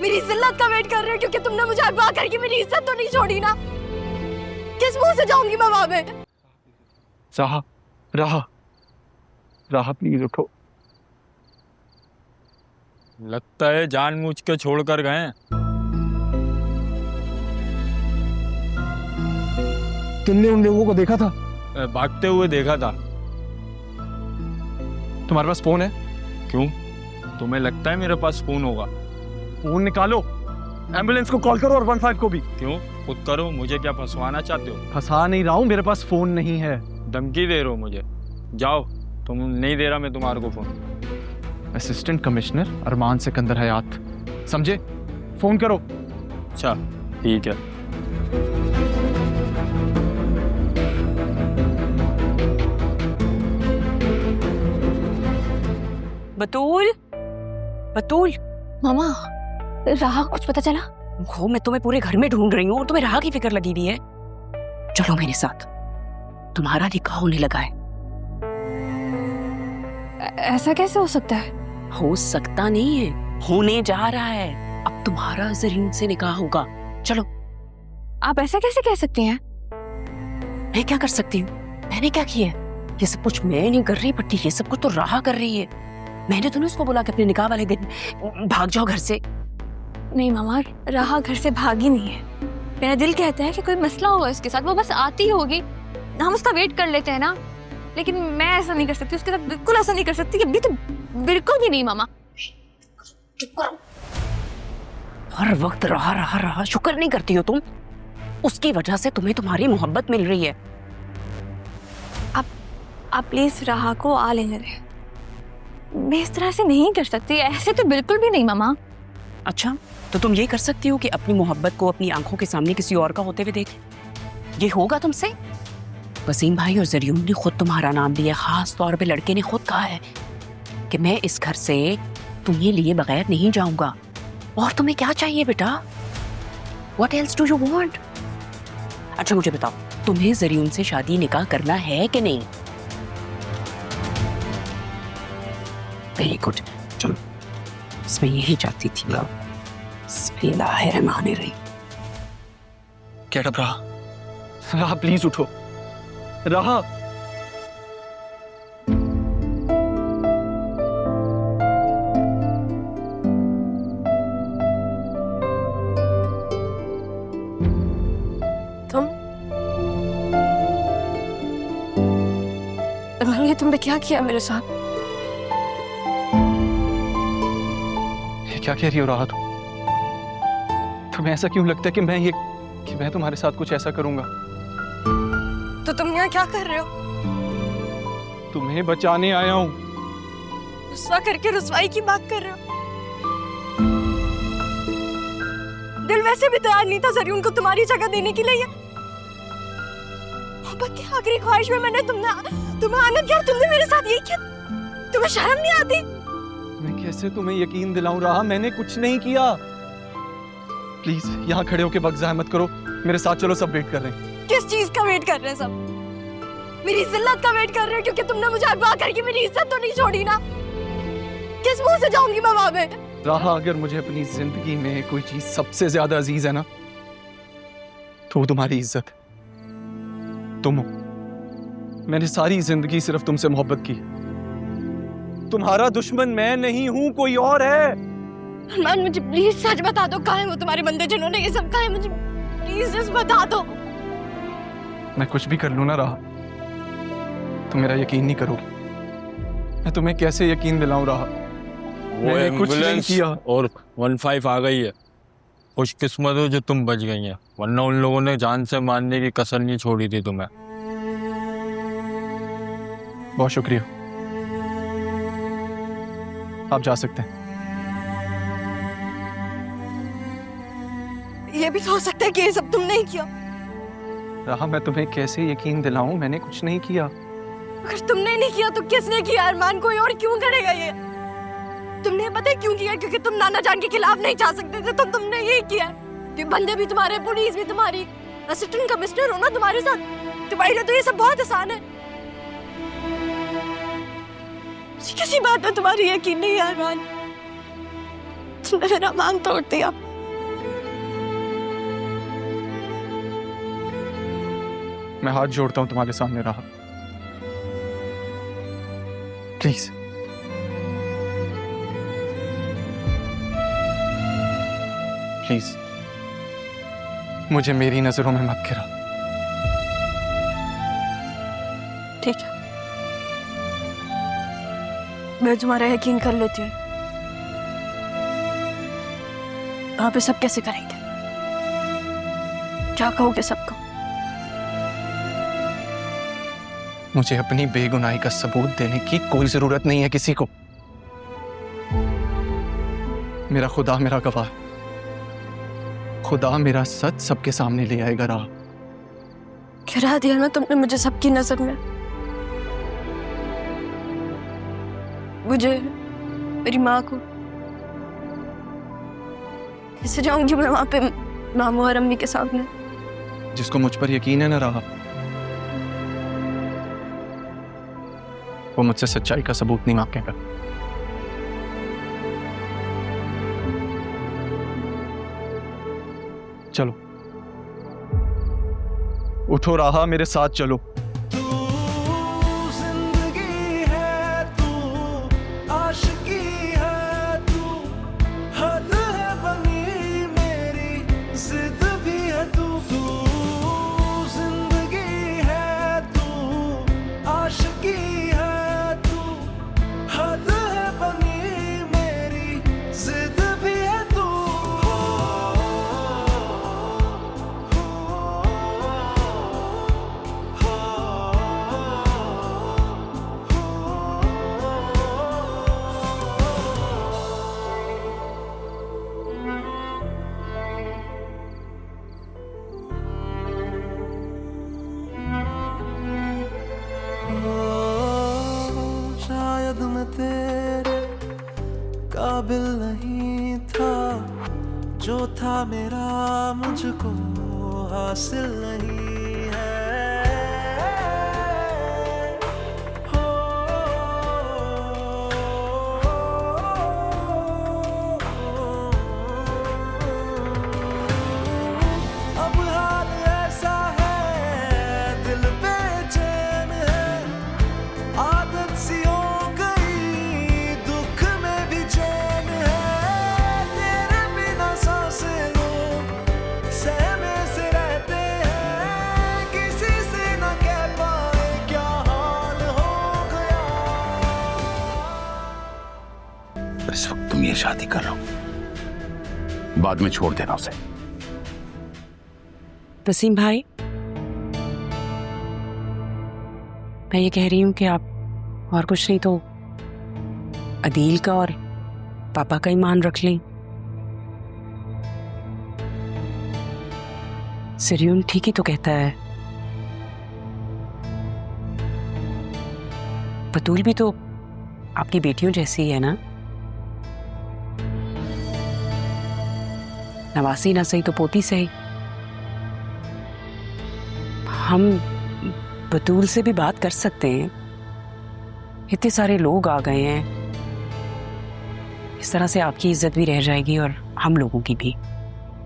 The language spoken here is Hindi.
मेरी जिल्लत का वेट कर रहे हो क्योंकि तुमने मुझे अगवा करके मेरी इज्जत तो नहीं छोड़ी ना। किस मुंह से जाऊंगी मैं वहां पे? राहा, राहा, राहा प्लीज उठो। लगता है जानबूझ के छोड़कर गए। तुमने उन लोगों को देखा था? भागते हुए देखा था। तुम्हारे पास फोन है? क्यों, तुम्हें लगता है मेरे पास फोन होगा? फोन निकालो, एम्बुलेंस को कॉल करो और 15 को भी। क्यों, खुद करो। मुझे क्या फंसवाना चाहते हो? फंसा नहीं रहा हूँ, मेरे पास फोन नहीं है। धमकी दे रहे हो मुझे? जाओ, तुम नहीं दे रहा मैं तुम्हारे को फोन। असिस्टेंट कमिश्नर अरमान सिकंदर हयात, समझे? फोन करो। अच्छा ठीक है। बतूल, बतूल। मामा, राह कुछ पता चला? हो, मैं तुम्हें पूरे घर में ढूंढ रही हूँ और तुम्हें राह की फिक्र लगी हुई है। चलो मेरे साथ, तुम्हारा निकाह होने लगा है। ऐसा कैसे हो सकता है? हो सकता नहीं है, होने जा रहा है। अब तुम्हारा जरीन से निकाह होगा। चलो। आप ऐसा कैसे कह सकती हैं? मैं क्या कर सकती हूँ? मैंने क्या किया है? ये सब कुछ मैं नहीं कर रही, बट ये सब कुछ तो राह कर रही है। मैंने तो नहीं उसको बोला कि अपने निकाह वाले दिन भाग जाओ घर से। नहीं मामा, राह घर से भागी नहीं है। मेरा दिल कहता है कि कोई मसला होगा इसके साथ, वो बस आती होगी, हम उसका वेट कर लेते हैं ना। लेकिन मैं ऐसा नहीं कर सकती, उसके साथ बिल्कुल ऐसा नहीं कर सकती। अभी तो बिल्कुल भी नहीं मामा। हर वक्त रहा रहा रहा, शुक्र नहीं करती हो तुम? उसकी वजह से तुम्हें तुम्हारी मोहब्बत मिल रही है। आप प्लीज राह को आ लेने दें। मैं इस तरह से नहीं कर सकती, ऐसे तो बिल्कुल भी नहीं मामा। अच्छा, तो तुम ये कर सकती हो कि अपनी मोहब्बत को अपनी आंखों के सामने किसी और का होते हुए देख? ये होगा तुमसे? वसीम भाई और जरियून ने खुद तुम्हारा नाम लिया, खास तौर पे लड़के ने खुद कहा है कि मैं इस घर से तुम्हें लिए बगैर नहीं जाऊंगा। और तुम्हें क्या चाहिए बेटा? What else do you want? अच्छा मुझे बताओ, तुम्हें जरियून से शादी निकाह करना है कि नहीं? वेरी गुड, चलो। इसमें यही चाहती थी। बिस्मिल्लाहिर्रहमानिर्रहीम। गेट अप राहा, राहा प्लीज उठो। राहा, तुमने क्या किया मेरे साथ? क्या कह रही हो राहा? तुम्हें ऐसा क्यों लगता है कि मैं तुम्हारे साथ कुछ ऐसा करूंगा? तो तुम यहाँ क्या कर रहे हो? तुम्हें बचाने आया हूं। रुस्वा करके रुस्वाई की बात कर रहे हो? दिल वैसे भी तैयार नहीं था जरियून को तुम्हारी जगह देने के लिए। मोहब्बत की आखिरी ख्वाहिश में मैंने तुम्हें आनंद किया, तुमने मेरे साथ ये किया। तुम्हें शर्म नहीं आती? मैं कैसे तुम्हें यकीन दिलाऊं राहा? मैंने कुछ नहीं किया। प्लीज यहाँ खड़े होके वक्त ज़ाया मत करो, मेरे साथ चलो, सब वेट कर रहे हैं। किस चीज का वेट कर रहे हैं सब? मेरी जिल्लत का वेट कर रहे हो क्योंकि तुमने मुझे अगवा करके मेरी इज्जत तो नहीं छोड़ी ना। किस मुंह से जाऊंगी मैं वहां पे? राहा, अगर मुझे अपनी जिंदगी में कोई चीज सबसे ज्यादा अजीज है ना, तो वो तुम्हारी इज्जत है। तुम हो। मैंने सारी जिंदगी सिर्फ तुमसे मोहब्बत की। तुम्हारा दुश्मन मैं नहीं हूं, कोई और है। अरमान, मुझे प्लीज सच बता दो, कहाँ है वो तुम्हारे बंदे जिन्होंने ये सब कहा है? मुझे प्लीज जस्ट बता दो। मैं कुछ भी कर लूं ना राहा, तुम मेरा यकीन नहीं करोगी। मैं तुम्हें कैसे यकीन दिलाऊं राहा? वो मैंने कुछ नहीं एम्बुलेंस किया। और 15 आ गई है। खुशकिस्मत हो जो तुम बच गई हैं, वरना उन लोगों ने जान से मारने की कसर नहीं छोड़ी थी तुम्हें। बहुत शुक्रिया, आप जा सकते हैं। ये भी तो हो सकता है कि ये सब तुमने ही किया। राहा, मैं तुम्हें कैसे यकीन दिलाऊं? मैंने कुछ नहीं किया। अगर तुमने नहीं किया तो किसने किया? अरमान, कोई और क्यों करेगा ये? तुमने पता है क्यों किया? क्योंकि तुम नाना जान के खिलाफ नहीं जा सकते थे, तो तुमने ये किया। कि बंदे भी तुम्हारे, पुलिस भी तुम्हारी, असिस्टेंट कमिश्नर हो ना तुम्हारे साथ, तुम्हारे लिए तो ये सब बहुत आसान है। किसी बात में तुम्हारी यकीन नहीं है अरमान। तुमने मेरा मान तोड़ दिया। मैं हाथ जोड़ता हूं तुम्हारे सामने रहा, प्लीज प्लीज मुझे मेरी नजरों में मत गिरा। ठीक है, मैं तुम्हारा यकीन कर लेती हूँ। वहां पे सब कैसे करेंगे? क्या कहोगे सबको? मुझे अपनी बेगुनाही का सबूत देने की कोई जरूरत नहीं है किसी को। मेरा खुदा मेरा गवाह है। खुदा मेरा सच सबके सामने ले आएगा। रहा गिरा दिया ना तुमने मुझे सबकी नजर में। मुझे, मेरी माँ को कैसे जाऊंगी मैं वहां पे मामू और अम्मी के सामने? जिसको मुझ पर यकीन है ना रहा, वो मुझसे सच्चाई का सबूत नहीं मांगेगा। चलो उठो राहा, मेरे साथ चलो। शायद मैं तेरे काबिल नहीं था, जो था मेरा मुझको हासिल नहीं है। हो अब हाल ऐसा है, दिल बेचैन है, आदत सी हो गई, दुख में भी चैन है। तेरे बिना सांसें लोग सहमे से रहते हैं, किसी से न कह पाए क्या हाल हो गया। इस वक्त तुम ये शादी कर लो, बाद में छोड़ देना उसे। वसीम भाई, मैं ये कह रही हूँ कि आप और कुछ नहीं तो अदील का और पापा का ईमान रख लें। सिरियुन ठीक ही तो कहता है। बतूल भी तो आपकी बेटियों जैसी है ना। नवासी ना सही तो पोती सही। हम बतूल से भी बात कर सकते हैं। इतने सारे लोग आ गए हैं, इस तरह से आपकी इज्जत भी रह जाएगी और हम लोगों की भी।